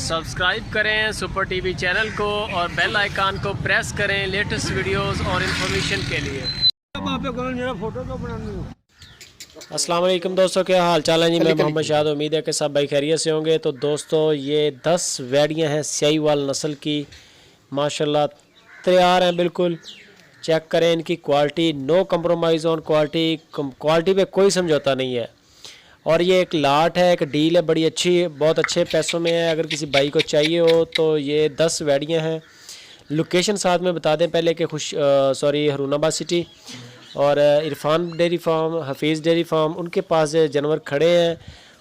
Subscribe करें super TV channel को और बेल आइकन को प्रेस करें लेटेस्ट वीडियोस और इन्फॉर्मेशन के लिए। अस्सलाम वालेकुम दोस्तों, क्या हाल चाल है जी। मैं मोहम्मद शाद, उम्मीद है कि सब भाई खैरियत से होंगे। तो दोस्तों ये 10 वैड़ियाँ हैं सियाहीवाल नस्ल की, माशाल्लाह तैयार हैं बिल्कुल। चेक करें इनकी quality, no compromise on quality पे कोई समझौता नहीं है। और ये एक लाट है, एक डील है, बड़ी अच्छी, बहुत अच्छे पैसों में है। अगर किसी भाई को चाहिए हो तो ये 10 वैड़ियाँ हैं। लोकेशन साथ में बता दें पहले कि हरूनाबाद सिटी और Irfan dairy farm, Hafeez dairy farm, उनके पास जानवर खड़े हैं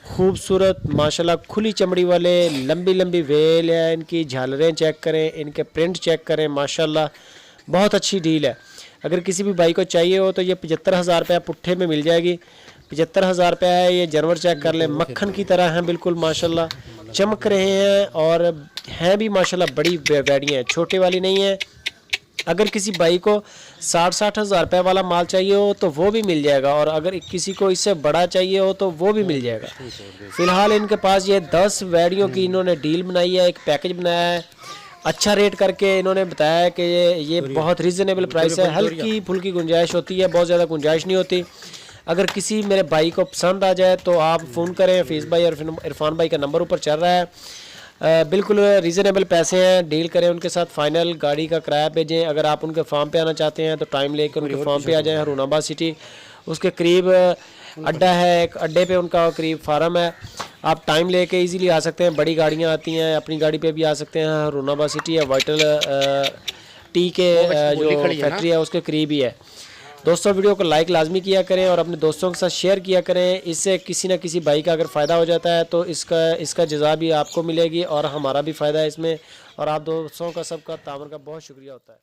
खूबसूरत माशाल्लाह, खुली चमड़ी वाले, लंबी लंबी वेल है इनकी। झालरें चेक करें, इनके प्रिंट चेक करें, माशाल्लाह बहुत अच्छी डील है। अगर किसी भी भाई को चाहिए हो तो ये 75,000 रुपया पुट्ठे में मिल जाएगी। 75,000 रुपया है। ये जानवर चेक कर ले, मक्खन की तरह हैं बिल्कुल, माशाल्लाह चमक रहे हैं और हैं भी माशाल्लाह बड़ी वैड़ियाँ हैं, छोटे वाली नहीं है। अगर किसी भाई को 60,000 रुपये वाला माल चाहिए हो तो वो भी मिल जाएगा, और अगर किसी को इससे बड़ा चाहिए हो तो वो भी मिल जाएगा। फ़िलहाल इनके पास ये 10 वैड़ियों की इन्होंने डील बनाई है, एक पैकेज बनाया है। अच्छा रेट करके इन्होंने बताया है कि ये बहुत रीज़नेबल प्राइस है, हल्की फुल्की गुंजाइश होती है, बहुत ज़्यादा गुंजाइश नहीं होती। अगर किसी मेरे भाई को पसंद आ जाए तो आप फ़ोन करें, हफीज़ भाई और इरफान भाई का नंबर ऊपर चल रहा है। बिल्कुल रीज़नेबल पैसे हैं, डील करें उनके साथ, फ़ाइनल गाड़ी का किराया भेजें। अगर आप उनके फार्म पे आना चाहते हैं तो टाइम लेकर उनके फार्म पे आ जाएं, हरूनाबाद सिटी उसके करीब अड्डा है, एक अड्डे पे उनका करीब फार्म है। आप टाइम लेके इजीली आ सकते हैं, बड़ी गाड़ियाँ आती हैं, अपनी गाड़ी पे भी आ सकते हैं। हरूनाबाद सिटी है, वाइटल टी के जो फैक्ट्री है उसके करीब ही है। दोस्तों वीडियो को लाइक लाजमी किया करें और अपने दोस्तों के साथ शेयर किया करें। इससे किसी न किसी भाई का अगर फ़ायदा हो जाता है तो इसका जज़ा भी आपको मिलेगी और हमारा भी फ़ायदा है इसमें, और आप दोस्तों का सबका तावन का बहुत शुक्रिया होता है।